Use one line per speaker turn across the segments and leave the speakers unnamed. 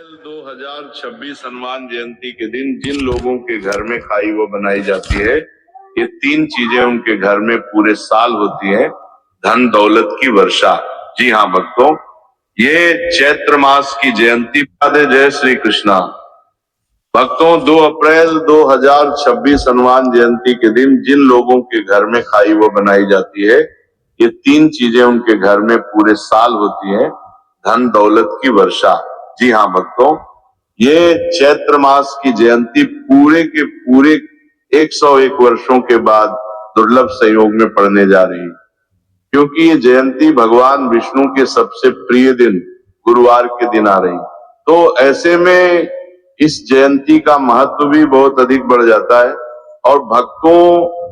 अप्रैल 2026 हनुमान जयंती के दिन जिन लोगों के घर में खाई वो बनाई जाती है, ये तीन चीजें उनके घर में पूरे साल होती है। धन दौलत की वर्षा। जी हाँ भक्तों, ये चैत्र मास की जयंती। जय श्री कृष्णा। भक्तों, 2 अप्रैल 2026 हनुमान जयंती के दिन जिन लोगों के घर में खाई वो बनाई जाती है, ये तीन चीजें उनके घर में पूरे साल होती है। धन दौलत की वर्षा। जी हाँ भक्तों, ये चैत्र मास की जयंती पूरे के पूरे 101 वर्षों के बाद दुर्लभ संयोग में पड़ने जा रही है, क्योंकि ये जयंती भगवान विष्णु के सबसे प्रिय दिन गुरुवार के दिन आ रही। तो ऐसे में इस जयंती का महत्व भी बहुत अधिक बढ़ जाता है। और भक्तों,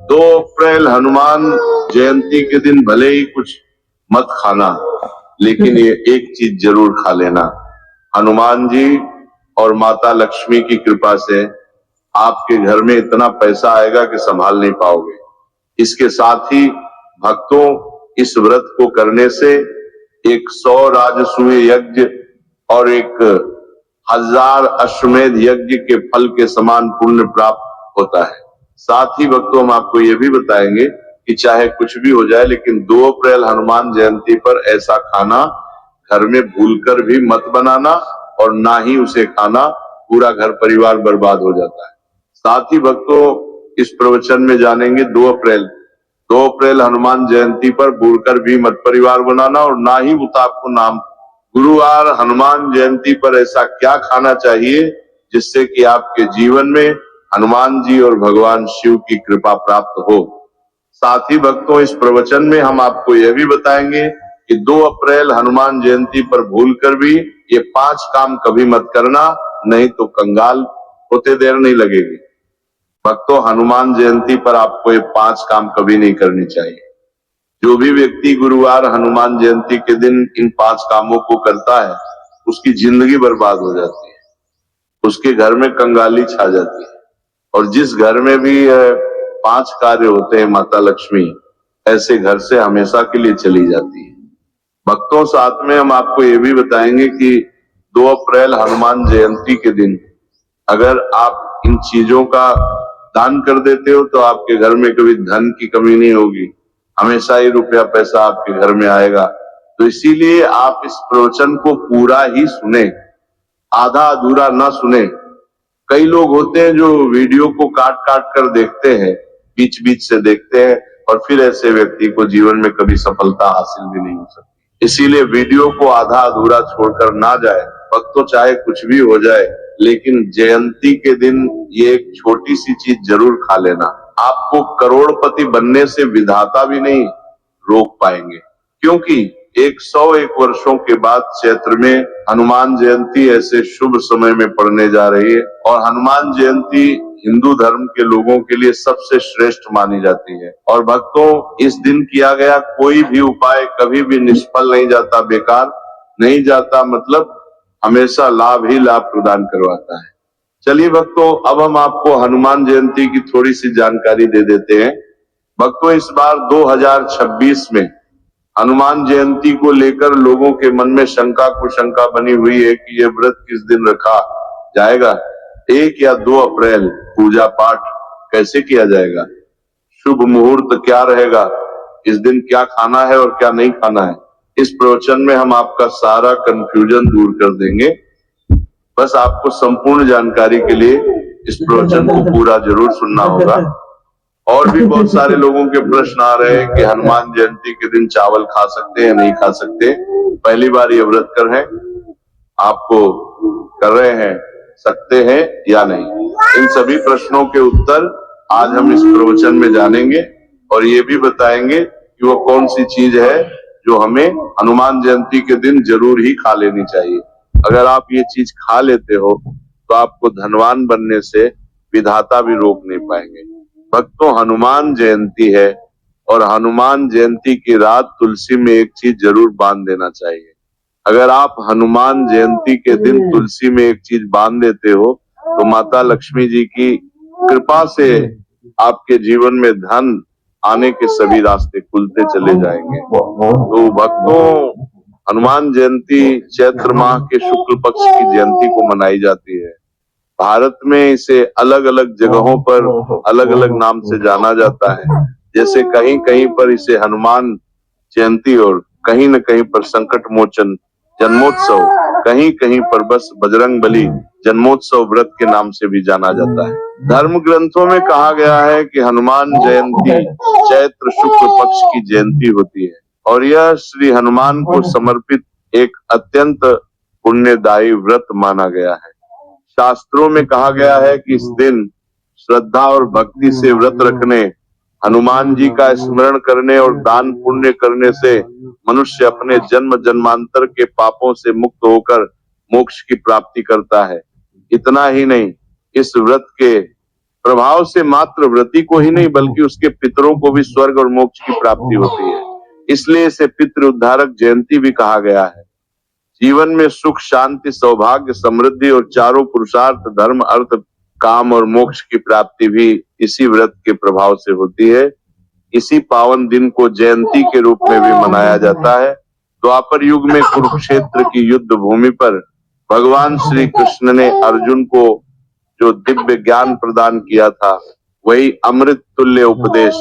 2 अप्रैल हनुमान जयंती के दिन भले ही कुछ मत खाना, लेकिन ये एक चीज जरूर खा लेना। हनुमान जी और माता लक्ष्मी की कृपा से आपके घर में इतना पैसा आएगा कि संभाल नहीं पाओगे। इसके साथ ही भक्तों, इस व्रत को करने से 100 राजसूय यज्ञ और 1000 अश्वमेध यज्ञ के फल के समान पुण्य प्राप्त होता है। साथ ही भक्तों, हम आपको ये भी बताएंगे कि चाहे कुछ भी हो जाए, लेकिन 2 अप्रैल हनुमान जयंती पर ऐसा खाना घर में भूलकर भी मत बनाना, और ना ही उसे खाना, पूरा घर परिवार बर्बाद हो जाता है। साथ ही भक्तों, इस प्रवचन में जानेंगे 2 अप्रैल हनुमान जयंती पर भूलकर भी मत परिवार बनाना, और ना ही आपको नाम गुरुवार हनुमान जयंती पर ऐसा क्या खाना चाहिए जिससे कि आपके जीवन में हनुमान जी और भगवान शिव की कृपा प्राप्त हो। साथ ही भक्तों, इस प्रवचन में हम आपको यह भी बताएंगे कि 2 अप्रैल हनुमान जयंती पर भूलकर भी ये 5 काम कभी मत करना, नहीं तो कंगाल होते देर नहीं लगेगी। भक्तों, हनुमान जयंती पर आपको ये 5 काम कभी नहीं करनी चाहिए। जो भी व्यक्ति गुरुवार हनुमान जयंती के दिन इन 5 कामों को करता है, उसकी जिंदगी बर्बाद हो जाती है, उसके घर में कंगाली छा जाती है। और जिस घर में भी 5 कार्य होते हैं, माता लक्ष्मी ऐसे घर से हमेशा के लिए चली जाती है। भक्तों, साथ में हम आपको ये भी बताएंगे कि 2 अप्रैल हनुमान जयंती के दिन अगर आप इन चीजों का दान कर देते हो तो आपके घर में कभी धन की कमी नहीं होगी, हमेशा ही रुपया पैसा आपके घर में आएगा। तो इसीलिए आप इस प्रवचन को पूरा ही सुने, आधा अधूरा ना सुने। कई लोग होते हैं जो वीडियो को काट काट कर देखते हैं, बीच बीच से देखते हैं, और फिर ऐसे व्यक्ति को जीवन में कभी सफलता हासिल भी नहीं हो सकती। इसीलिए वीडियो को आधा अधूरा छोड़कर ना जाए। भक्तों, चाहे कुछ भी हो जाए, लेकिन जयंती के दिन ये एक छोटी सी चीज जरूर खा लेना। आपको करोड़पति बनने से विधाता भी नहीं रोक पाएंगे, क्योंकि 101 वर्षों के बाद चैत्र में हनुमान जयंती ऐसे शुभ समय में पड़ने जा रही है। और हनुमान जयंती हिंदू धर्म के लोगों के लिए सबसे श्रेष्ठ मानी जाती है। और भक्तों, इस दिन किया गया कोई भी उपाय कभी भी निष्फल नहीं जाता, बेकार नहीं जाता, मतलब हमेशा लाभ ही लाभ प्रदान करवाता है। चलिए भक्तों, अब हम आपको हनुमान जयंती की थोड़ी सी जानकारी दे देते हैं। भक्तों, इस बार 2026 में हनुमान जयंती को लेकर लोगों के मन में शंका कुशंका बनी हुई है कि यह व्रत किस दिन रखा जाएगा, 1 या 2 अप्रैल पूजा पाठ कैसे किया जाएगा, शुभ मुहूर्त क्या रहेगा, इस दिन क्या खाना है और क्या नहीं खाना है। इस प्रवचन में हम आपका सारा कंफ्यूजन दूर कर देंगे। बस आपको संपूर्ण जानकारी के लिए इस प्रवचन को पूरा जरूर सुनना होगा। और भी बहुत सारे लोगों के प्रश्न आ रहे हैं कि हनुमान जयंती के दिन चावल खा सकते हैं नहीं खा सकते। पहली बार ये व्रत कर रहे हैं, आपको कर रहे हैं, सकते हैं या नहीं, इन सभी प्रश्नों के उत्तर आज हम इस प्रवचन में जानेंगे। और ये भी बताएंगे कि वो कौन सी चीज है जो हमें हनुमान जयंती के दिन जरूर ही खा लेनी चाहिए। अगर आप ये चीज खा लेते हो तो आपको धनवान बनने से विधाता भी रोक नहीं पाएंगे। भक्तों, हनुमान जयंती है, और हनुमान जयंती की रात तुलसी में एक चीज जरूर बांध देना चाहिए। अगर आप हनुमान जयंती के दिन तुलसी में एक चीज बांध देते हो तो माता लक्ष्मी जी की कृपा से आपके जीवन में धन आने के सभी रास्ते खुलते चले जाएंगे। तो भक्तों, हनुमान जयंती चैत्र माह के शुक्ल पक्ष की जयंती को मनाई जाती है। भारत में इसे अलग अलग जगहों पर अलग अलग नाम से जाना जाता है। जैसे कहीं कहीं पर इसे हनुमान जयंती और कहीं न कहीं पर संकट मोचन जन्मोत्सव, कहीं कहीं पर बस बजरंग बली जन्मोत्सव व्रत के नाम से भी जाना जाता है। धर्म ग्रंथों में कहा गया है कि हनुमान जयंती चैत्र शुक्ल पक्ष की जयंती होती है और यह श्री हनुमान को समर्पित एक अत्यंत पुण्यदायी व्रत माना गया है। शास्त्रों में कहा गया है कि इस दिन श्रद्धा और भक्ति से व्रत रखने, हनुमान जी का स्मरण करने और दान पुण्य करने से मनुष्य अपने जन्म जन्मांतर के पापों से मुक्त होकर मोक्ष की प्राप्ति करता है। इतना ही नहीं, इस व्रत के प्रभाव से मात्र व्रती को ही नहीं बल्कि उसके पितरों को भी स्वर्ग और मोक्ष की प्राप्ति होती है। इसलिए इसे पितृ उद्धारक जयंती भी कहा गया है। जीवन में सुख, शांति, सौभाग्य, समृद्धि और चारों पुरुषार्थ धर्म, अर्थ, काम और मोक्ष की प्राप्ति भी इसी व्रत के प्रभाव से होती है। इसी पावन दिन को जयंती के रूप में भी मनाया जाता है। द्वापर युग में कुरुक्षेत्र की युद्ध भूमि पर भगवान श्री कृष्ण ने अर्जुन को जो दिव्य ज्ञान प्रदान किया था, वही अमृत तुल्य उपदेश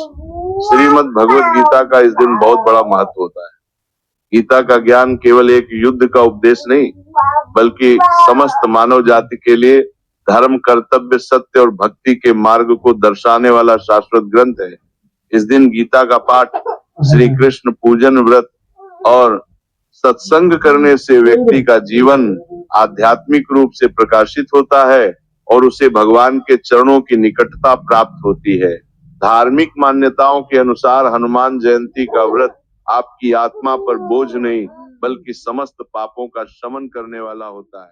श्रीमद् भगवत गीता का इस दिन बहुत बड़ा महत्व होता है। गीता का ज्ञान केवल एक युद्ध का उपदेश नहीं, बल्कि समस्त मानव जाति के लिए धर्म, कर्तव्य, सत्य और भक्ति के मार्ग को दर्शाने वाला शाश्वत ग्रंथ है। इस दिन गीता का पाठ, श्री कृष्ण पूजन, व्रत और सत्संग करने से व्यक्ति का जीवन आध्यात्मिक रूप से प्रकाशित होता है और उसे भगवान के चरणों की निकटता प्राप्त होती है। धार्मिक मान्यताओं के अनुसार हनुमान जयंती का व्रत आपकी आत्मा पर बोझ नहीं बल्कि समस्त पापों का शमन करने वाला होता है।